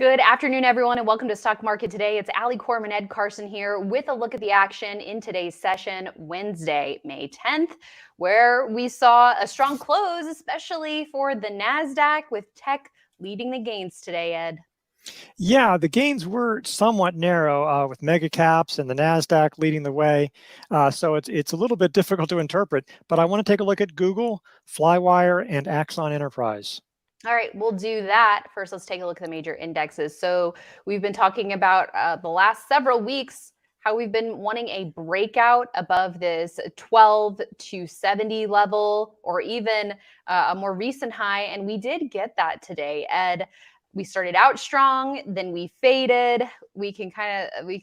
Good afternoon, everyone, and welcome to Stock Market Today. It's Coram and Ed Carson here with a look at the action in today's session, Wednesday, May 10th, where we saw a strong close, especially for the Nasdaq, with tech leading the gains today, Ed. Yeah, the gains were somewhat narrow with mega caps and the Nasdaq leading the way. So it's a little bit difficult to interpret, but I want to take a look at Google, Flywire, and Axon Enterprise. All right, we'll do that. First, let's take a look at the major indexes. So we've been talking about the last several weeks, how we've been wanting a breakout above this 12 to 70 level, or even a more recent high. And we did get that today, Ed. We started out strong, then we faded. We can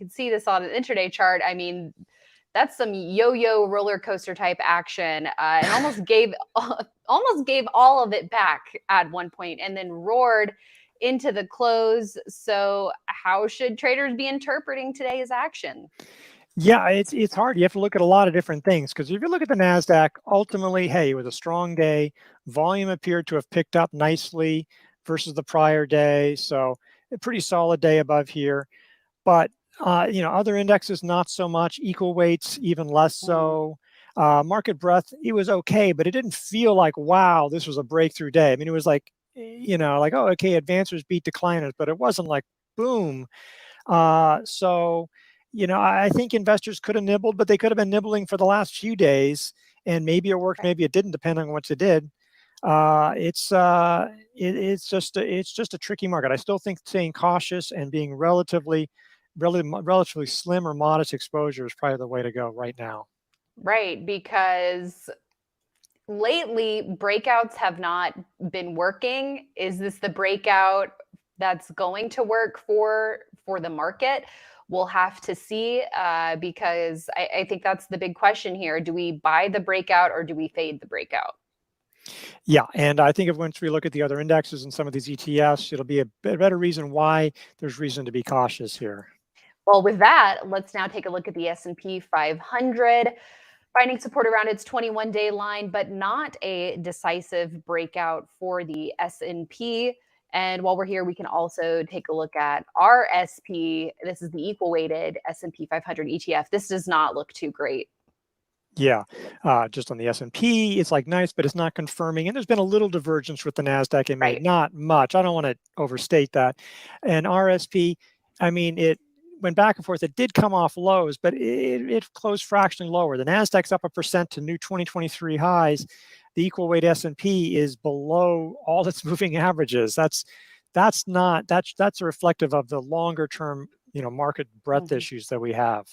see this on an intraday chart. I mean, that's some yo-yo roller coaster type action, and almost gave all of it back at one point, and then roared into the close. So, how should traders be interpreting today's action? Yeah, it's hard. You have to look at a lot of different things because if you look at the Nasdaq, ultimately, hey, it was a strong day. Volume appeared to have picked up nicely versus the prior day, so a pretty solid day above here. But other indexes, not so much. Equal weights, even less so. Market breadth, it was okay, but it didn't feel like, wow, this was a breakthrough day. I mean, it was like, like, oh, okay, advancers beat decliners, but it wasn't like, boom. So, I think investors could have nibbled, but they could have been nibbling for the last few days, and maybe it worked, maybe it didn't, depending on what you did. It's just a tricky market. I still think staying cautious and being relatively slim or modest exposure is probably the way to go right now. Right, because lately breakouts have not been working. Is this the breakout that's going to work for the market? We'll have to see, because I think that's the big question here. Do we buy the breakout or do we fade the breakout? Yeah, and I think once we look at the other indexes and some of these ETFs, it'll be a better reason why there's reason to be cautious here. Well, with that, let's now take a look at the S&P 500. Finding support around its 21-day line, but not a decisive breakout for the S&P. And while we're here, we can also take a look at RSP. This is the equal weighted S&P 500 ETF. This does not look too great. Yeah, just on the S&P, it's like nice, but it's not confirming. And there's been a little divergence with the Nasdaq. It made not much. I don't want to overstate that. And RSP, I mean, it went back and forth. It did come off lows, but it closed fractionally lower. The Nasdaq's up 1% to new 2023 highs. The equal weight S&P is below all its moving averages. That's reflective of the longer term, market breadth issues that we have.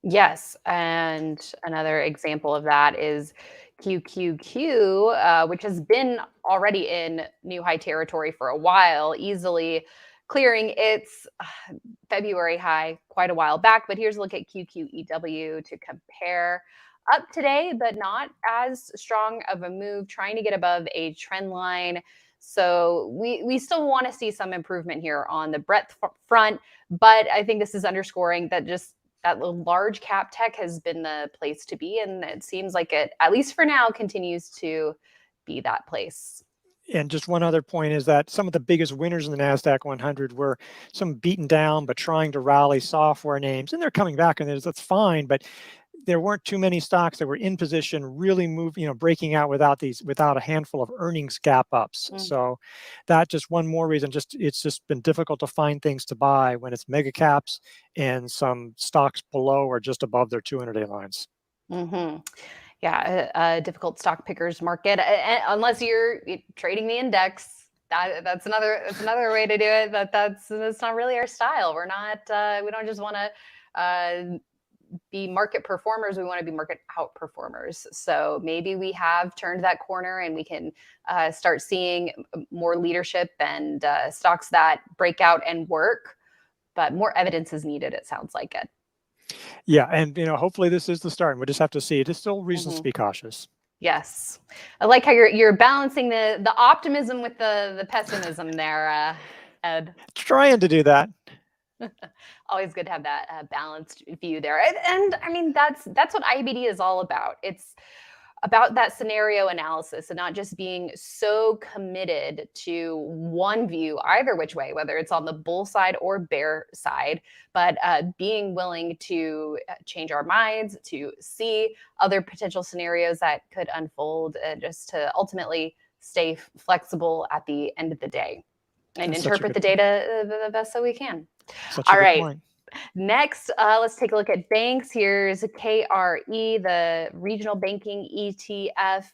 Yes, and another example of that is QQQ, which has been already in new high territory for a while, easily clearing its February high quite a while back. But here's a look at QQEW to compare. Up today, but not as strong of a move, trying to get above a trend line. So we still want to see some improvement here on the breadth front, but I think this is underscoring that that large cap tech has been the place to be, and it seems like it, at least for now, continues to be that place. And just one other point is that some of the biggest winners in the Nasdaq 100 were some beaten down but trying to rally software names, and they're coming back, and that's fine. But there weren't too many stocks that were in position, really breaking out without a handful of earnings gap ups. So that just one more reason. It's just been difficult to find things to buy when it's mega caps and some stocks below or just above their 200-day lines. Yeah, a difficult stock pickers market, unless you're trading the index. That's another way to do it. That's not really our style. We're not. We don't just want to be market performers. We want to be market outperformers. So maybe we have turned that corner, and we can start seeing more leadership and stocks that break out and work. But more evidence is needed, it sounds like, Ed. Yeah, and hopefully this is the start. We'll just have to see. There's still reasons to be cautious. Yes, I like how you're balancing the optimism with the pessimism there, Ed. Trying to do that. Always good to have that balanced view there, and I mean that's what IBD is all about. It's about that scenario analysis and not just being so committed to one view either which way, whether it's on the bull side or bear side, but being willing to change our minds, to see other potential scenarios that could unfold, just to ultimately stay flexible at the end of the day and That's such a interpret the good point. data the best that we can. Such a All good right. point. Next, let's take a look at banks. Here's KRE, the regional banking ETF,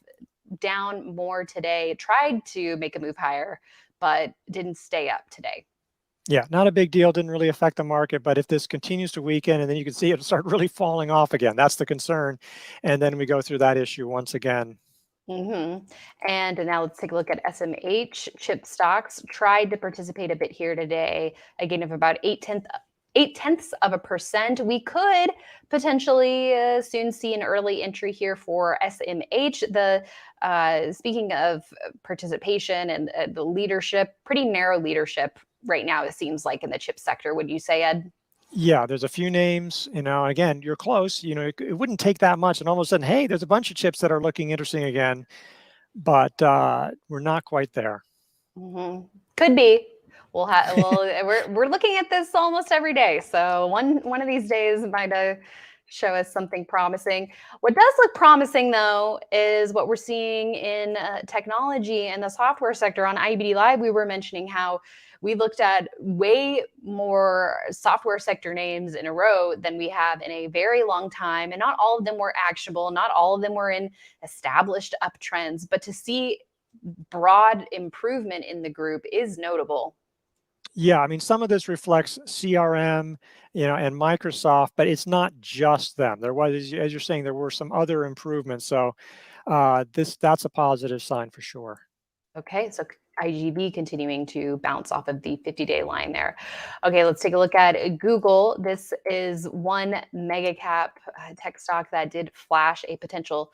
down more today. Tried to make a move higher, but didn't stay up today. Yeah, not a big deal. Didn't really affect the market. But if this continues to weaken, and then you can see it start really falling off again, that's the concern. And then we go through that issue once again. Mm-hmm. And now let's take a look at SMH. Chip stocks tried to participate a bit here today, a gain of about 0.8%. We could potentially soon see an early entry here for SMH. The speaking of participation and the leadership, pretty narrow leadership right now, it seems like in the chip sector. Would you say, Ed? Yeah, there's a few names, again, you're close, it wouldn't take that much. And all of a sudden, hey, there's a bunch of chips that are looking interesting again, but we're not quite there. Mm-hmm. Could be. We're looking at this almost every day. So one of these days might show us something promising. What does look promising, though, is what we're seeing in technology and the software sector. On IBD Live, we were mentioning how we looked at way more software sector names in a row than we have in a very long time. And not all of them were actionable. Not all of them were in established uptrends. But to see broad improvement in the group is notable. Yeah, I mean, some of this reflects CRM, and Microsoft, but it's not just them. There was, as you're saying, there were some other improvements. So that's a positive sign for sure. Okay, so IGB continuing to bounce off of the 50-day line there. Okay, let's take a look at Google. This is one mega cap tech stock that did flash a potential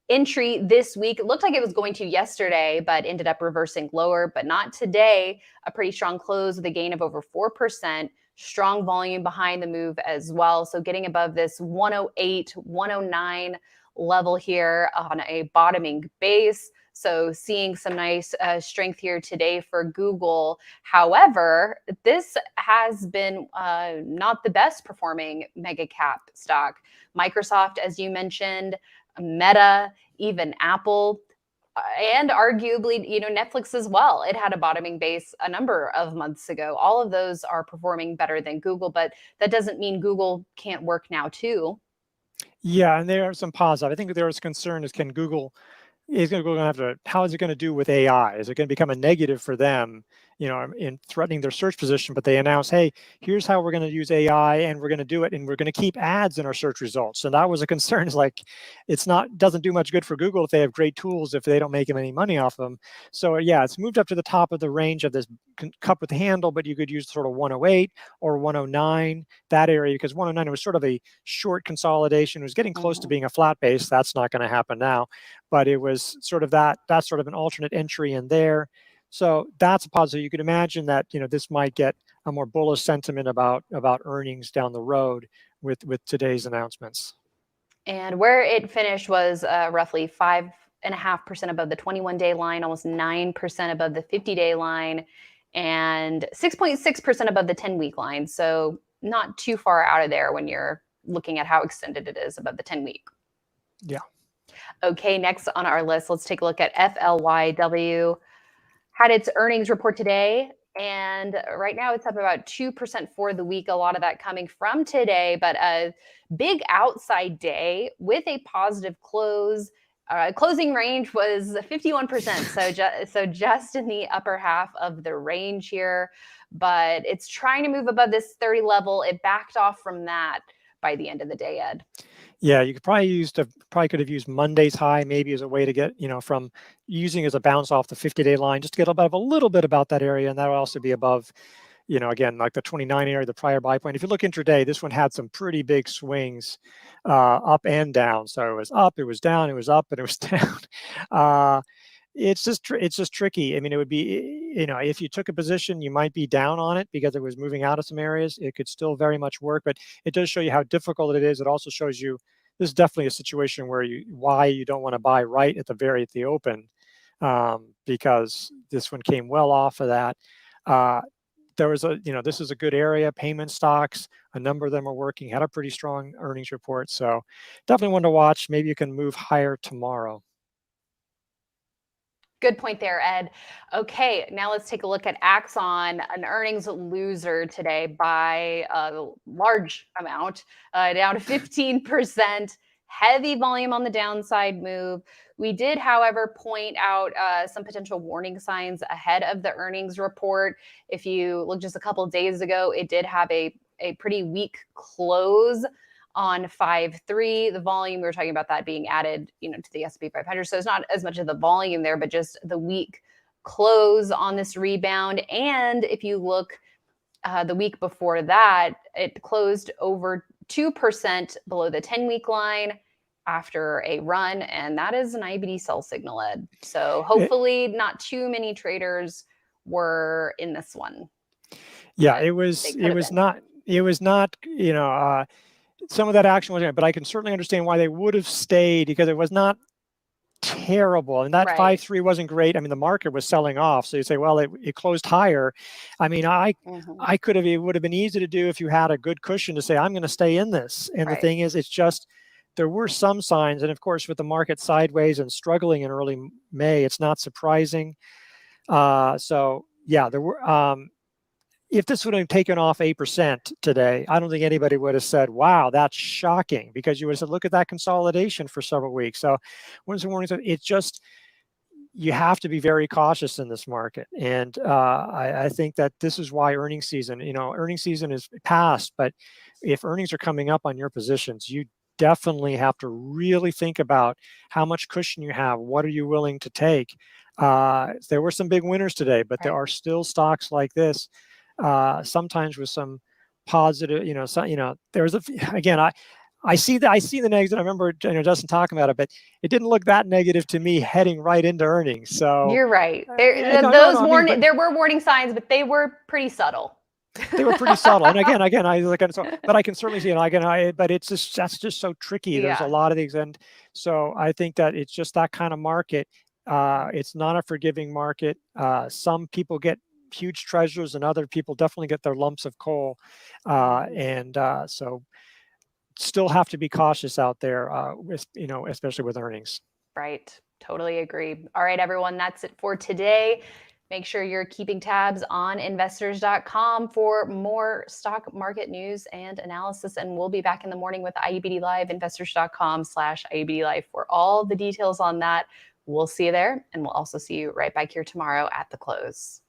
entry this week. It looked like it was going to yesterday, but ended up reversing lower, but not today. A pretty strong close with a gain of over 4%. Strong volume behind the move as well. So getting above this 108, 109 level here on a bottoming base. So seeing some nice strength here today for Google. However, this has been not the best performing mega cap stock. Microsoft, as you mentioned, Meta, even Apple, and arguably, Netflix as well. It had a bottoming base a number of months ago. All of those are performing better than Google, but that doesn't mean Google can't work now too. Yeah, and there are some positive. I think there was concern is Google going to have to, how is it going to do with AI? Is it going to become a negative for them, in threatening their search position? But they announce, hey, here's how we're going to use AI, and we're going to do it, and we're going to keep ads in our search results. And that was a concern. It's like, doesn't do much good for Google if they have great tools, if they don't make them any money off them. So yeah, it's moved up to the top of the range of this cup with the handle, but you could use sort of 108 or 109, that area, because 109 was sort of a short consolidation. It was getting close to being a flat base. That's not going to happen now, but it was sort of that's sort of an alternate entry in there. So that's a positive. You could imagine that this might get a more bullish sentiment about earnings down the road with today's announcements. And where it finished was roughly 5.5% above the 21-day line, almost 9% above the 50-day line, and 6.6% above the 10-week line. So not too far out of there when you're looking at how extended it is above the 10-week. Yeah. Okay, next on our list, let's take a look at FLYW. Had its earnings report today, and right now it's up about 2% for the week. A lot of that coming from today, but a big outside day with a positive close. Closing range was 51%, so just in the upper half of the range here, but it's trying to move above this 30 level. It backed off from that by the end of the day, Ed. Yeah, you could probably could have used Monday's high maybe as a way to get, from using as a bounce off the 50-day line, just to get a little bit about that area. And that would also be above, again, like the 29 area, the prior buy point. If you look intraday, this one had some pretty big swings up and down. So it was up, it was down, it was up, and it was down. It's just tricky. I mean, it would be, if you took a position, you might be down on it because it was moving out of some areas. It could still very much work, but it does show you how difficult it is. It also shows you this is definitely a situation where why you don't want to buy right at the open, because this one came well off of that. There was this is a good area. Payment stocks, a number of them are working, had a pretty strong earnings report. So definitely one to watch. Maybe you can move higher tomorrow. Good point there, Ed. Okay, now let's take a look at Axon, an earnings loser today by a large amount, down to 15%. Heavy volume on the downside move. We did, however, point out some potential warning signs ahead of the earnings report. If you look just a couple of days ago, it did have a pretty weak close on 5.3. The volume, we were talking about that being added, to the S&P 500. So it's not as much of the volume there, but just the weak close on this rebound. And if you look the week before that, it closed over 2% below the 10-week line after a run. And that is an IBD sell signal, Ed. So hopefully not too many traders were in this one. Yeah, it was not, some of that action was, but I can certainly understand why they would have stayed, because it was not terrible. And that 5.3 wasn't great. I mean, the market was selling off. So you say, well, it closed higher. I mean, it would have been easy to do if you had a good cushion to say, I'm going to stay in this. And the thing is, it's just, there were some signs. And of course, with the market sideways and struggling in early May, it's not surprising. So yeah, there were, if this would have taken off 8% today, I don't think anybody would have said, wow, that's shocking, because you would have said, look at that consolidation for several weeks. So it's just, you have to be very cautious in this market. And I think that this is why earnings season is past, but if earnings are coming up on your positions, you definitely have to really think about how much cushion you have. What are you willing to take? There were some big winners today, but there are still stocks like this. Sometimes with some positive, there's I see the negative. I remember Justin talking about it, but it didn't look that negative to me heading right into earnings. So you're right. There were warning signs, but they were pretty subtle. They were pretty subtle. And again, but I can certainly see it. But it's just, that's just so tricky. Yeah. There's a lot of these, and so I think that it's just that kind of market. It's not a forgiving market. Some people get huge treasures, and other people definitely get their lumps of coal, so still have to be cautious out there, especially with earnings. Right, totally agree. All right, everyone, that's it for today. Make sure you're keeping tabs on investors.com for more stock market news and analysis, and we'll be back in the morning with IEBD Live, investors.com/IEBD Live for all the details on that. We'll see you there, and we'll also see you right back here tomorrow at the close.